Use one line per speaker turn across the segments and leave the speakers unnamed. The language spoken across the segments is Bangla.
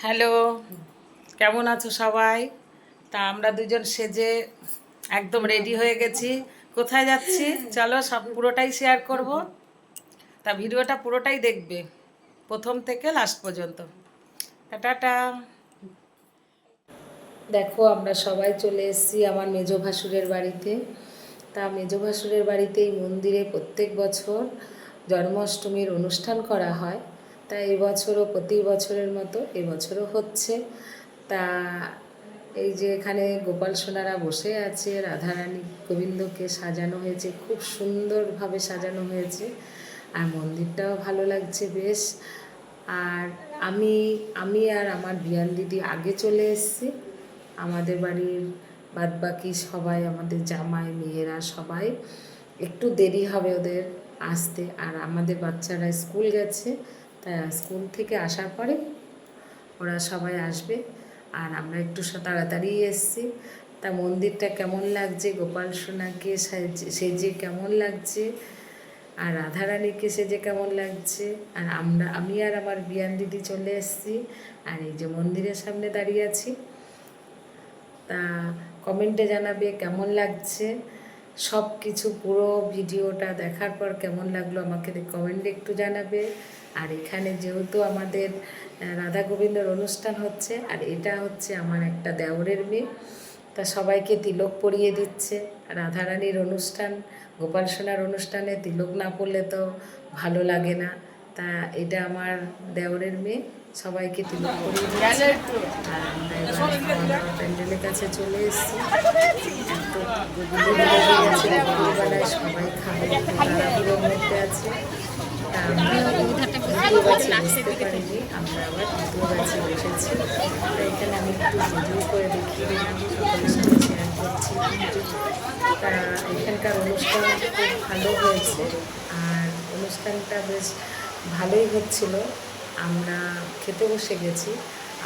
হ্যালো, কেমন আছো সবাই? তা আমরা দুজন সেজে একদম রেডি হয়ে গেছি। কোথায় যাচ্ছি চলো সব পুরোটাই শেয়ার করব। তা ভিডিওটা পুরোটাই দেখবে, প্রথম থেকে লাস্ট পর্যন্ত। টাটা। দেখো আমরা সবাই চলে এসেছি আমার মেজ ভাসুরের বাড়িতে। তা মেজ ভাসুরের বাড়িতে এই মন্দিরে প্রত্যেক বছর জন্মাষ্টমীর অনুষ্ঠান করা হয়। তা এবছরও প্রতি বছরের মতো এবছরও হচ্ছে। তা এই যে এখানে গোপাল সোনারা বসে আছে, রাধারানী গোবিন্দকে সাজানো হয়েছে, খুব সুন্দরভাবে সাজানো হয়েছে। আর মন্দিরটাও ভালো লাগছে বেশ। আর আমি আমি আর আমার বিয়ান দিদি আগে চলে এসেছি। আমাদের বাড়ির বাদবাকি সবাই, আমাদের জামাই মেয়েরা সবাই একটু দেরি হবে ওদের আসতে। আর আমাদের বাচ্চারা স্কুল গেছে, তা স্কুল থেকে আসার পরে ওরা সবাই আসবে। আর আমরা একটু তাড়াতাড়ি এসেছি। তা মন্দিরটা কেমন লাগছে, গোপাল সোনাকে সেজে কেমন লাগছে, আর রাধারানীকে সেজে কেমন লাগছে। আর আমি আর আমার বিয়ান দিদি চলে এসেছি। আর এই যে মন্দিরের সামনে দাঁড়িয়ে আছি। তা কমেন্টে জানাবে কেমন লাগছে সব কিছু। পুরো ভিডিওটা দেখার পর কেমন লাগলো আমাকে কমেন্টে একটু জানাবে। আর এখানে যেহেতু আমাদের রাধা গোবিন্দর অনুষ্ঠান হচ্ছে, আর এটা হচ্ছে আমার একটা দেওরের মেয়ে, তা সবাইকে তিলক পরিয়ে দিচ্ছে। রাধারানীর অনুষ্ঠান, গোপাল সোনার অনুষ্ঠানে তিলক না পরলে তো ভালো লাগে না। তা এটা আমার দেওরের মেয়ে, সবাইকে তিলক পরিয়ে দিচ্ছে। আর আমরা এবার প্যান্ডেলের কাছে চলে এসেছি। তো দুপুরবেলায় সবাই খাবে, তাড়াহুড়োর মধ্যে আছে। তা আমরা দ্বিতীয় গাছে বসতে পারিনি, আমরা আবার দ্বিতীয় গাছে বসেছি। তা এখানে আমি একটু ভিডিও করে দেখিয়ে দিলাম, সকলের সাথে শেয়ার করছি। তা এখানকার অনুষ্ঠান খুব ভালো হয়েছে, আর অনুষ্ঠানটা বেশ ভালোই হচ্ছিল। আমরা খেতে বসে গেছি,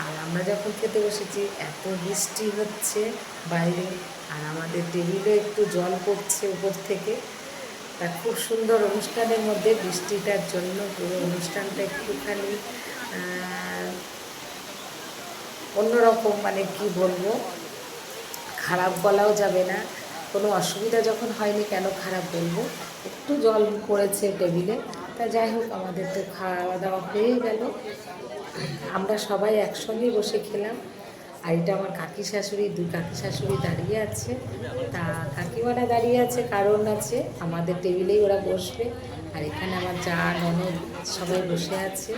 আর আমরা যখন খেতে বসেছি এত বৃষ্টি হচ্ছে বাইরে, আর আমাদের টেবিলে একটু জল পড়ছে উপর থেকে। তা খুব সুন্দর অনুষ্ঠানের মধ্যে বৃষ্টিটার জন্য পুরো অনুষ্ঠানটা একটুখানি অন্যরকম, মানে কি বলবো, খারাপ বলাও যাবে না। কোনো অসুবিধা যখন হয়নি কেন খারাপ বলবো। একটু জল পড়েছে টেবিলে, তা যাই হোক আমাদের তো খাওয়া দাওয়া হয়ে গেল। আমরা সবাই একসঙ্গেই বসে খেলাম। আর এটা আমার কাকি শাশুড়ি, দুই কাকি শাশুড়ি দাঁড়িয়ে আছে। তা কাকিমারা দাঁড়িয়ে আছে কারণ আছে, আমাদের টেবিলেই ওরা বসবে। আর এখানে আমার যা ননদ সবাই বসে আছে।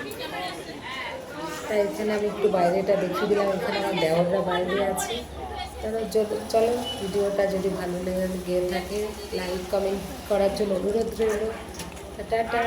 তাই এখানে আমি একটু বাইরেটা দেখিয়ে দিলাম। এখানে আমার দেওররা বাইরে আছে। তাহলে চলো ভিডিওটা যদি ভালো লেগে থাকে লাইক কমেন্ট করার জন্য অনুরোধ রইল। টাটা।